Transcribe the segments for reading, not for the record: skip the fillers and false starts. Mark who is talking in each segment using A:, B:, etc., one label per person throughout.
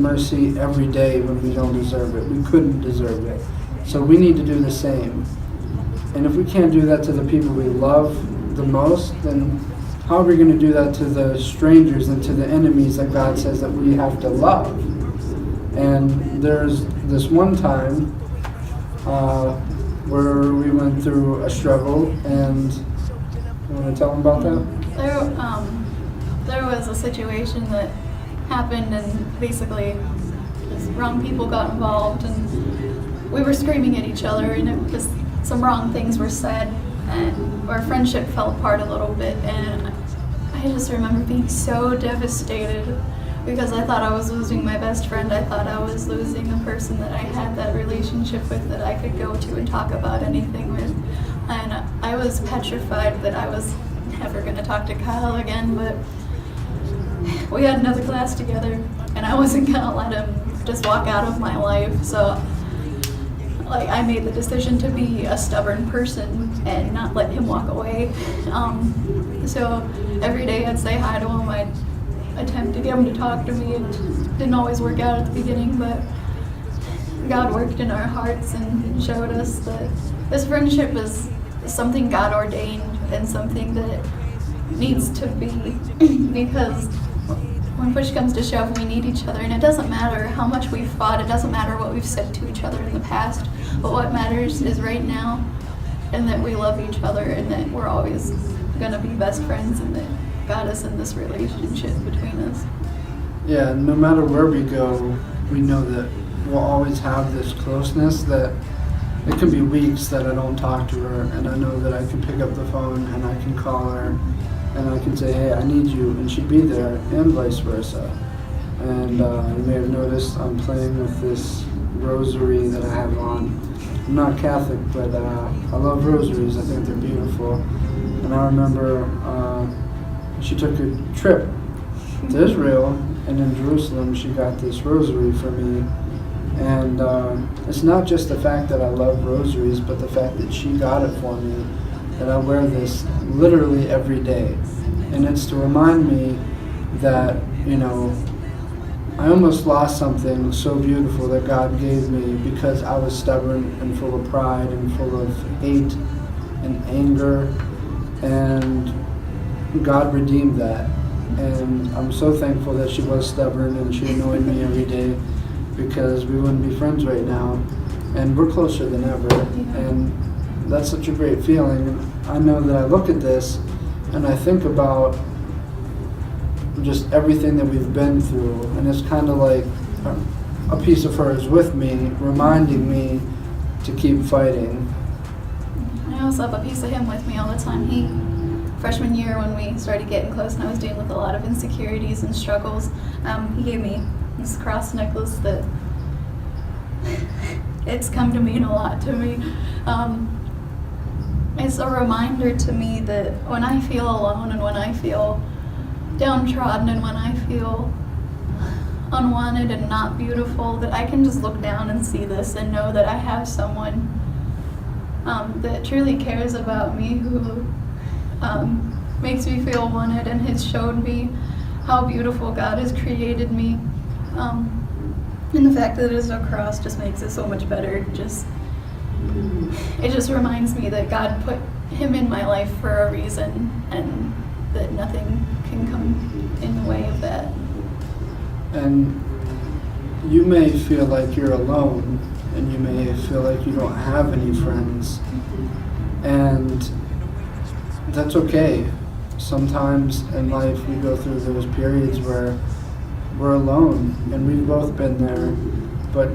A: mercy every day when we don't deserve it. We couldn't deserve it. So we need to do the same. And if we can't do that to the people we love the most, then how are we going to do that to the strangers and to the enemies that God says that we have to love? And there's this one time where we went through a struggle, and you want to tell them about that?
B: There was a situation that happened, and basically just wrong people got involved, and we were screaming at each other, and it was some wrong things were said, and our friendship fell apart a little bit, and I just remember being so devastated because I thought I was losing my best friend. I thought I was losing a person that I had that relationship with, that I could go to and talk about anything with, and I was petrified that I was never going to talk to Kyle again. But we had another class together, and I wasn't going to let him just walk out of my life. So I made the decision to be a stubborn person and not let him walk away. So every day I'd say hi to him. I'd attempt to get him to talk to me. It didn't always work out at the beginning, but God worked in our hearts and showed us that this friendship is something God ordained and something that needs to be, because when push comes to shove, we need each other, and it doesn't matter how much we've fought, it doesn't matter what we've said to each other in the past, but what matters is right now, and that we love each other, and that we're always going to be best friends, and that God is in this relationship between us.
A: Yeah, no matter where we go, we know that we'll always have this closeness, that it can be weeks that I don't talk to her, and I know that I can pick up the phone and I can call her and I can say, hey, I need you, and she'd be there, and vice versa. And you may have noticed I'm playing with this rosary that I have on. I'm not Catholic, but I love rosaries. I think they're beautiful. And I remember she took a trip to Israel, and in Jerusalem she got this rosary for me. And it's not just the fact that I love rosaries, but the fact that she got it for me, that I wear this literally every day. And it's to remind me that, you know, I almost lost something so beautiful that God gave me because I was stubborn and full of pride and full of hate and anger, and God redeemed that. And I'm so thankful that she was stubborn and she annoyed me every day, because we wouldn't be friends right now, and we're closer than ever. And that's such a great feeling. I know that I look at this and I think about just everything that we've been through, and it's kind of like a piece of her is with me, reminding me to keep fighting.
B: I also have a piece of him with me all the time. Freshman year, when we started getting close and I was dealing with a lot of insecurities and struggles, he gave me this cross necklace that it's come to mean a lot to me. It's a reminder to me that when I feel alone and when I feel downtrodden and when I feel unwanted and not beautiful, that I can just look down and see this and know that I have someone that truly cares about me, who makes me feel wanted and has showed me how beautiful God has created me. And the fact that it is a cross just makes it so much better. It just reminds me that God put him in my life for a reason, and that nothing can come in the way of that.
A: And you may feel like you're alone, and you may feel like you don't have any friends, and that's okay. Sometimes in life we go through those periods where we're alone, and we've both been there, but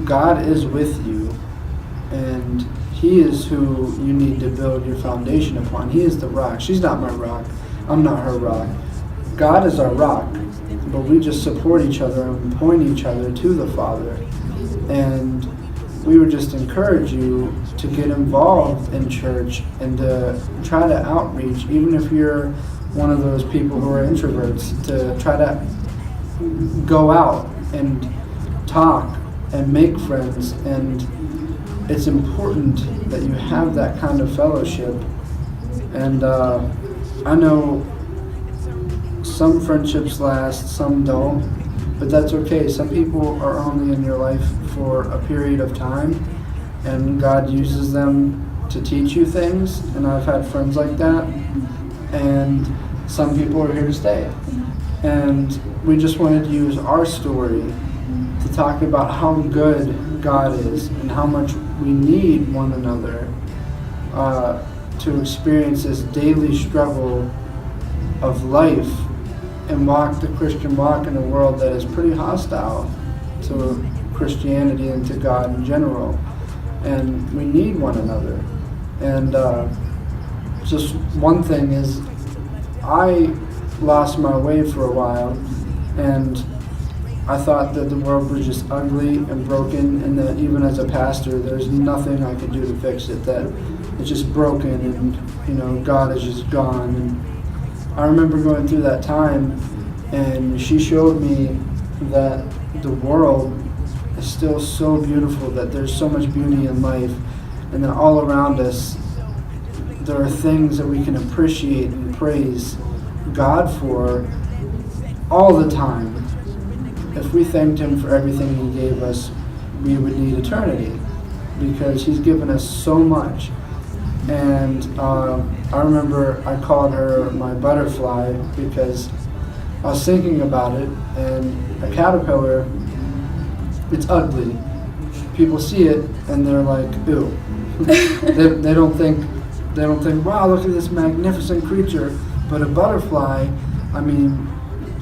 A: God is with you, and he is who you need to build your foundation upon. He is the rock. She's not my rock. I'm not her rock. God is our rock, but we just support each other and point each other to the Father. And we would just encourage you to get involved in church and to try to outreach, even if you're one of those people who are introverts, to try to go out and talk and make friends. And it's important that you have that kind of fellowship. And I know some friendships last, some don't, but that's okay. Some people are only in your life for a period of time, and God uses them to teach you things, and I've had friends like that, and some people are here to stay. And we just wanted to use our story to talk about how good God is and how much we need one another to experience this daily struggle of life and walk the Christian walk in a world that is pretty hostile to Christianity and to God in general. And we need one another. And just one thing is, I lost my way for a while, and I thought that the world was just ugly and broken, and that even as a pastor, there's nothing I could do to fix it, that it's just broken, and God is just gone. And I remember going through that time, and she showed me that the world is still so beautiful, that there's so much beauty in life, and that all around us there are things that we can appreciate and praise God for all the time. If we thanked Him for everything He gave us, we would need eternity, because He's given us so much. And I remember I called her my butterfly, because I was thinking about it, and a caterpillar, it's ugly. People see it and they're like, ew. they don't think, wow, look at this magnificent creature. But a butterfly, I mean,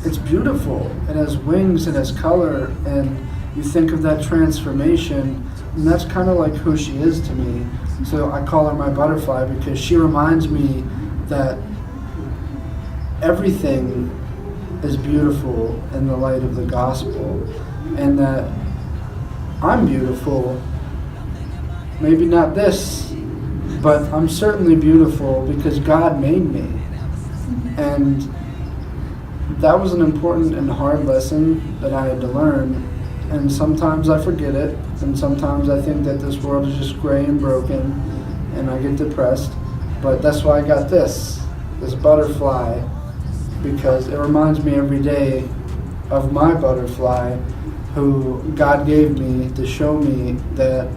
A: it's beautiful. It has wings, it has color, and you think of that transformation, and that's kind of like who she is to me. So I call her my butterfly, because she reminds me that everything is beautiful in the light of the gospel, and that I'm beautiful. Maybe not this, but I'm certainly beautiful because God made me. And that was an important and hard lesson that I had to learn. And sometimes I forget it, and sometimes I think that this world is just gray and broken, and I get depressed. But that's why I got this butterfly, because it reminds me every day of my butterfly, who God gave me to show me that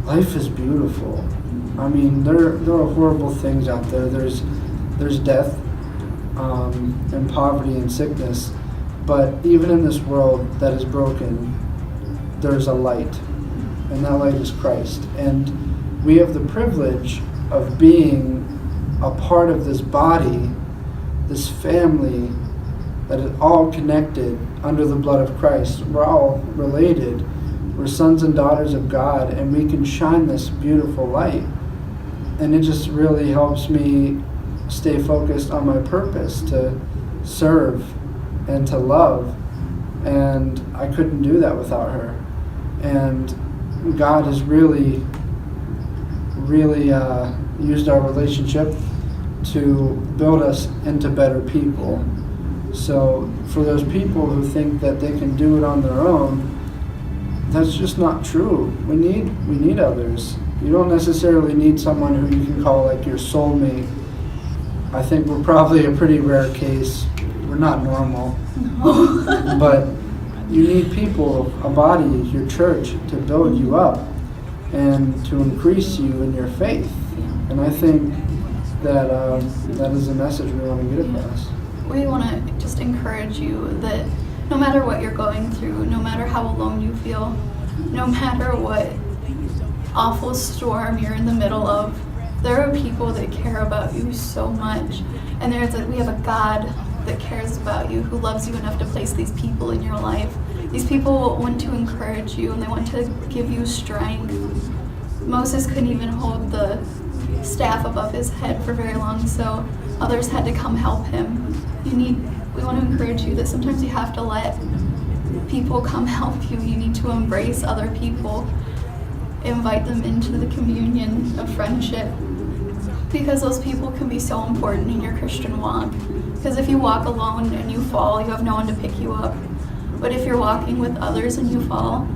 A: life is beautiful. I mean, there are horrible things out there. There's death, and poverty and sickness. But even in this world that is broken, there's a light, and that light is Christ. And we have the privilege of being a part of this body, this family that is all connected under the blood of Christ. We're all related. We're sons and daughters of God, and we can shine this beautiful light. And it just really helps me stay focused on my purpose, to serve and to love. And I couldn't do that without her. And God has really used our relationship to build us into better people. So for those people who think that they can do it on their own, that's just not true. We need others. You don't necessarily need someone who you can call like your soulmate. I think we're probably a pretty rare case. We're not normal. No. But you need people, a body, your church, to build you up and to increase you in your faith. And I think that that is a message we want to get across.
B: We want to just encourage you that no matter what you're going through, no matter how alone you feel, no matter what awful storm you're in the middle of, there are people that care about you so much. And we have a God that cares about you, who loves you enough to place these people in your life. These people want to encourage you, and they want to give you strength. Moses couldn't even hold the staff above his head for very long, so others had to come help him. We want to encourage you that sometimes you have to let people come help you. You need to embrace other people, invite them into the communion of friendship, because those people can be so important in your Christian walk. Because if you walk alone and you fall, you have no one to pick you up. But if you're walking with others and you fall,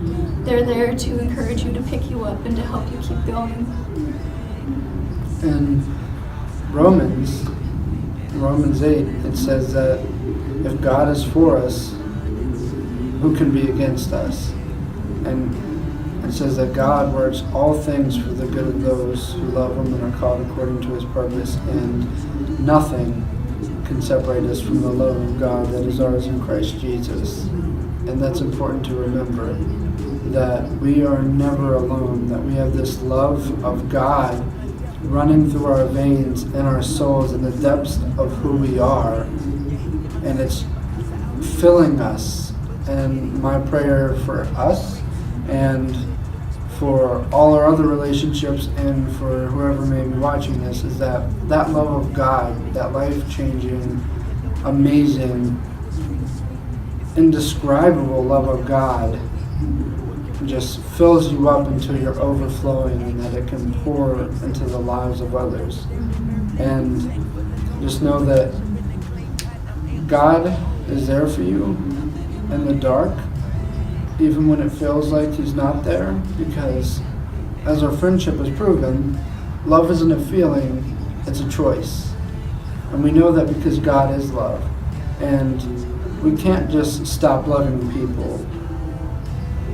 B: they're there to encourage you, to pick you up, and to help you keep going.
A: In Romans 8, it says that if God is for us, who can be against us? And it says that God works all things for the good of those who love him and are called according to his purpose, and nothing can separate us from the love of God that is ours in Christ Jesus. And that's important to remember, that we are never alone, that we have this love of God running through our veins and our souls in the depths of who we are, and it's filling us. And my prayer for us and for all our other relationships and for whoever may be watching this is that that love of God, that life-changing, amazing, indescribable love of God just fills you up until you're overflowing, and that it can pour into the lives of others. And just know that God is there for you in the dark, even when it feels like he's not there, because as our friendship has proven, love isn't a feeling, it's a choice. And we know that because God is love. And we can't just stop loving people,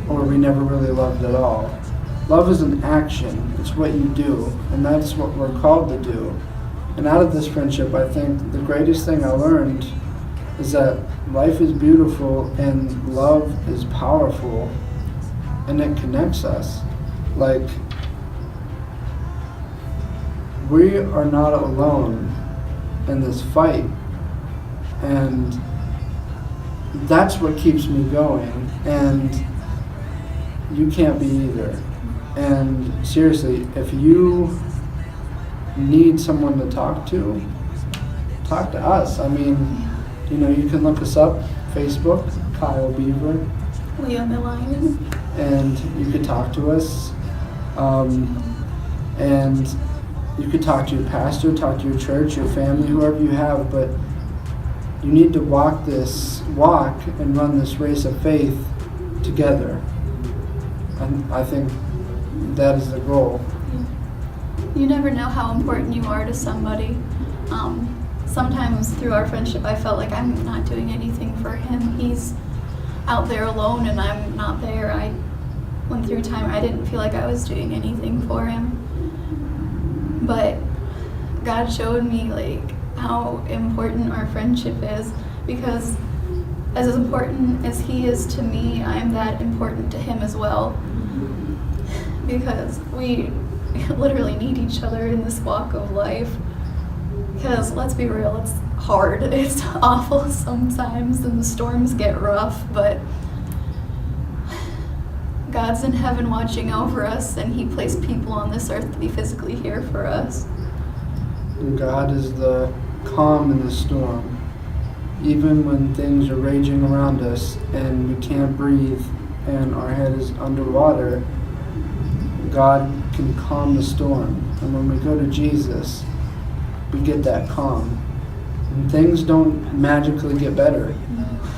A: or we never really loved at all. Love is an action. It's what you do, and that's what we're called to do. And out of this friendship, I think the greatest thing I learned is that life is beautiful and love is powerful, and it connects us. Like, we are not alone in this fight, and that's what keeps me going, and you can't be either. And seriously, if you need someone to talk to us. I mean, you know, you can look us up, Facebook, Kyle Beaver.
B: Leah and Lion.
A: And you could talk to us. And you could talk to your pastor, talk to your church, your family, whoever you have, but you need to walk and run this race of faith together. And I think that is the goal.
B: You never know how important you are to somebody. Sometimes through our friendship, I felt like I'm not doing anything for him. He's out there alone and I'm not there. I went through time I didn't feel like I was doing anything for him. But God showed me like how important our friendship is, because as important as he is to me, I'm that important to him as well. Because we literally need each other in this walk of life. Because let's be real, it's hard, it's awful sometimes, and the storms get rough, but God's in heaven watching over us, and he placed people on this earth to be physically here for us.
A: And God is the calm in the storm. Even when things are raging around us and we can't breathe and our head is underwater, God can calm the storm. And when we go to Jesus, we get that calm. And things don't magically get better.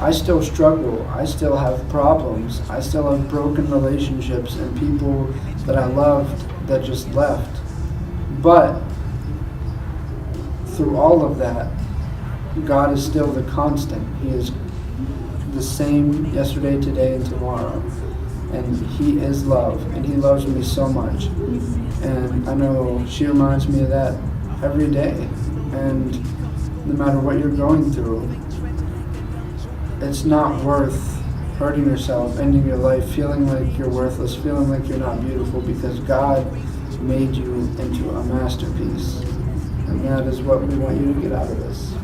A: I still struggle. I still have problems. I still have broken relationships and people that I loved that just left. But through all of that, God is still the constant. He is the same yesterday, today, and tomorrow. And he is love, and he loves me so much. And I know she reminds me of that every day. And no matter what you're going through, it's not worth hurting yourself, ending your life, feeling like you're worthless, feeling like you're not beautiful, because God made you into a masterpiece. And that is what we want you to get out of this.